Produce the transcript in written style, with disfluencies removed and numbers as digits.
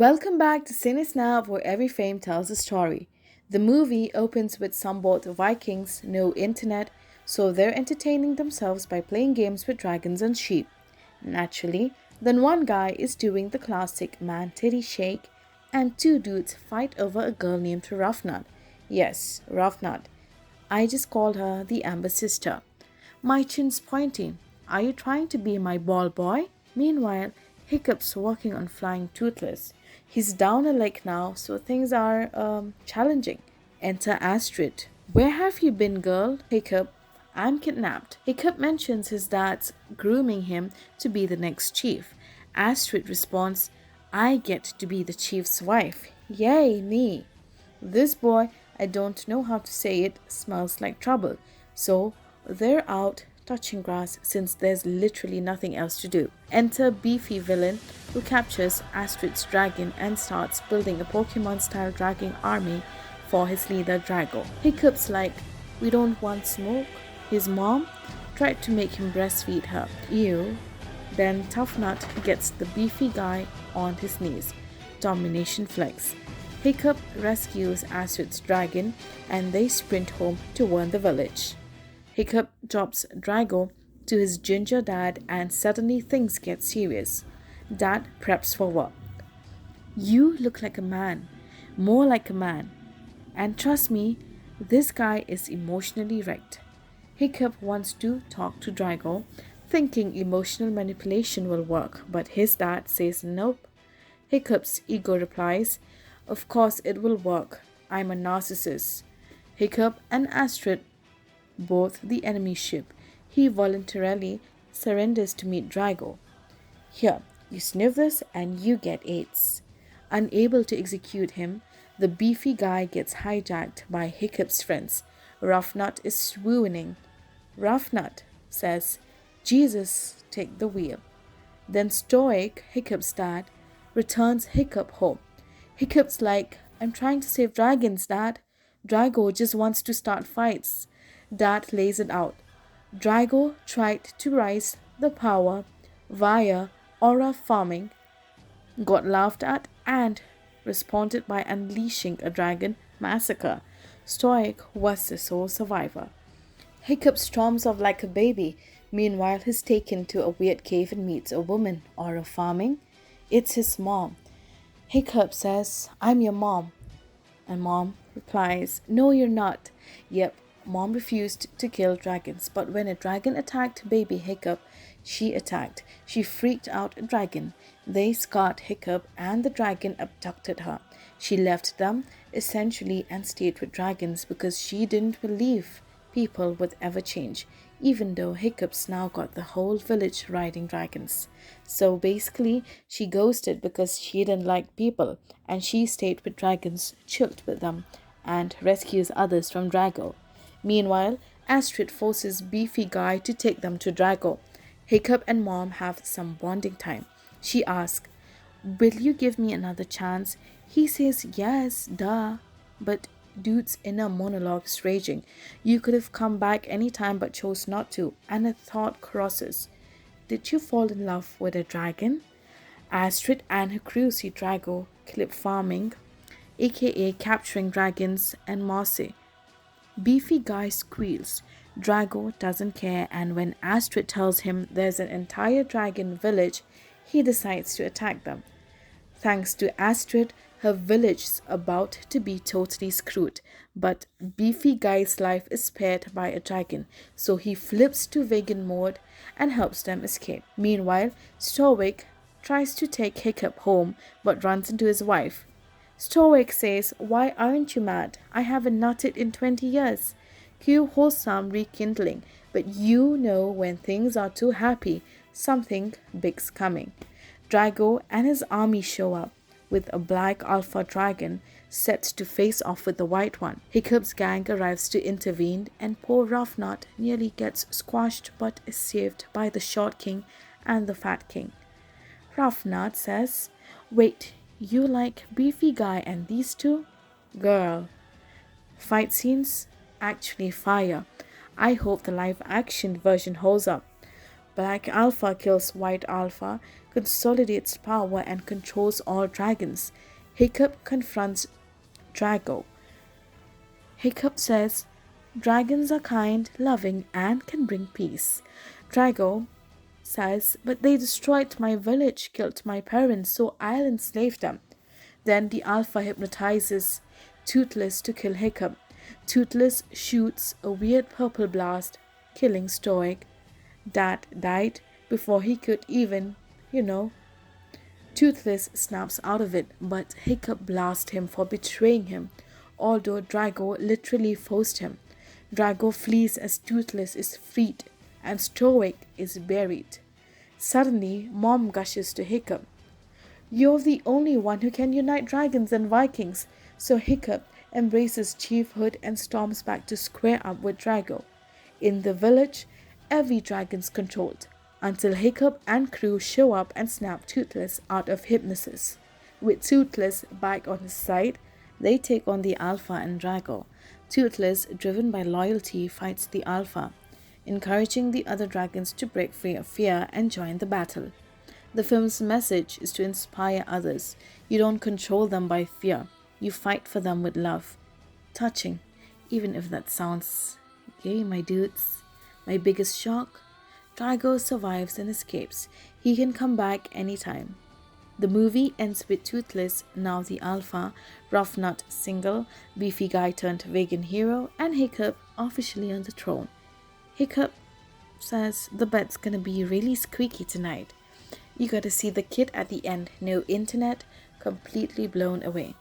Welcome back to Cinesnap, where every frame tells a story. The movie opens with some both Vikings, no internet, so they're entertaining themselves by playing games with dragons and sheep. Naturally, then one guy is doing the classic man titty shake, and two dudes fight over a girl named Roughnut. Yes, Roughnut. I just called her the Amber Sister. My chin's pointing. Are you trying to be my ball boy? Meanwhile, Hiccup's working on flying Toothless. He's down a leg now, so things are challenging. Enter Astrid. Where have you been, girl? Hiccup. I'm kidnapped. Hiccup mentions his dad's grooming him to be the next chief. Astrid responds, I get to be the chief's wife. Yay, me. This boy, I don't know how to say it, smells like trouble. So they're out touching grass since there's literally nothing else to do. Enter Beefy Villain, who captures Astrid's dragon and starts building a Pokemon style dragon army for his leader Drago. Hiccup's like, we don't want smoke. His mom tried to make him breastfeed her. Ew. Then Tough Nut gets the beefy guy on his knees. Domination flex. Hiccup rescues Astrid's dragon and they sprint home to warn the village. Hiccup drops Drago to his ginger dad and suddenly things get serious. Dad preps for work. You look like a man, more like a man. And trust me, this guy is emotionally wrecked. Hiccup wants to talk to Drago, thinking emotional manipulation will work, but his dad says nope. Hiccup's ego replies, of course it will work. I'm a narcissist. Hiccup and Astrid both the enemy ship. He voluntarily surrenders to meet Drago. Here, you sniff this and you get AIDS. Unable to execute him, the beefy guy gets hijacked by Hiccup's friends. Roughnut is swooning. Roughnut says, Jesus, take the wheel. Then stoic Hiccup's dad returns Hiccup home. Hiccup's like, I'm trying to save dragons, Dad. Drago just wants to start fights. Dad lays it out. Drago tried to rise the power via aura farming, got laughed at, and responded by unleashing a dragon massacre. Stoic was the sole survivor. Hiccup storms off like a baby. Meanwhile, he's taken to a weird cave and meets a woman. Aura farming? It's his mom. Hiccup says, I'm your mom. And mom replies, no, you're not. Yep, mom refused to kill dragons, but when a dragon attacked baby Hiccup, she attacked. She freaked out a dragon. They scarred Hiccup and the dragon abducted her. She left them, essentially, and stayed with dragons because she didn't believe people would ever change, even though Hiccup's now got the whole village riding dragons. So basically, she ghosted because she didn't like people, and she stayed with dragons, chilled with them, and rescues others from Drago. Meanwhile, Astrid forces Beefy Guy to take them to Drago. Hiccup and Mom have some bonding time. She asks, will you give me another chance? He says, yes, duh. But dude's inner monologue is raging. You could have come back anytime but chose not to. And a thought crosses. Did you fall in love with a dragon? Astrid and her crew see Drago clip farming, aka capturing dragons, and Marcy. Beefy Guy squeals. Drago doesn't care, and when Astrid tells him there's an entire dragon village, he decides to attack them. Thanks to Astrid, her village's about to be totally screwed, but Beefy Guy's life is spared by a dragon, so he flips to vegan mode and helps them escape. Meanwhile, Stoic tries to take Hiccup home but runs into his wife. Stoic says, why aren't you mad? I haven't nutted in 20 years. Cue wholesome rekindling, but you know when things are too happy, something big's coming. Drago and his army show up with a black alpha dragon set to face off with the white one. Hiccup's gang arrives to intervene and poor Roughnut nearly gets squashed but is saved by the short king and the fat king. Roughnut says, wait, you like Beefy Guy and these two? Girl. Fight scenes? Actually fire. I hope the live action version holds up. Black Alpha kills White Alpha, consolidates power, and controls all dragons. Hiccup confronts Drago. Hiccup says, dragons are kind, loving, and can bring peace. Drago says, but they destroyed my village, killed my parents, so I'll enslave them. Then the Alpha hypnotizes Toothless to kill Hiccup. Toothless shoots a weird purple blast, killing Stoic. That died before he could even, you know. Toothless snaps out of it, but Hiccup blasts him for betraying him, although Drago literally forced him. Drago flees as Toothless is freed, and Stoic is buried. Suddenly, Mom gushes to Hiccup. You're the only one who can unite dragons and Vikings, so Hiccup embraces chiefhood and storms back to square up with Drago. In the village, every dragon's controlled, until Hiccup and crew show up and snap Toothless out of hypnosis. With Toothless back on his side, they take on the Alpha and Drago. Toothless, driven by loyalty, fights the Alpha, encouraging the other dragons to break free of fear and join the battle. The film's message is to inspire others. You don't control them by fear, you fight for them with love. Touching, even if that sounds gay, my dudes. My biggest shock? Drago survives and escapes. He can come back anytime. The movie ends with Toothless, now the Alpha, rough nut single, beefy guy turned vegan hero, and Hiccup officially on the throne. Hiccup says the bed's gonna be really squeaky tonight. You gotta see the kid at the end, no internet, completely blown away.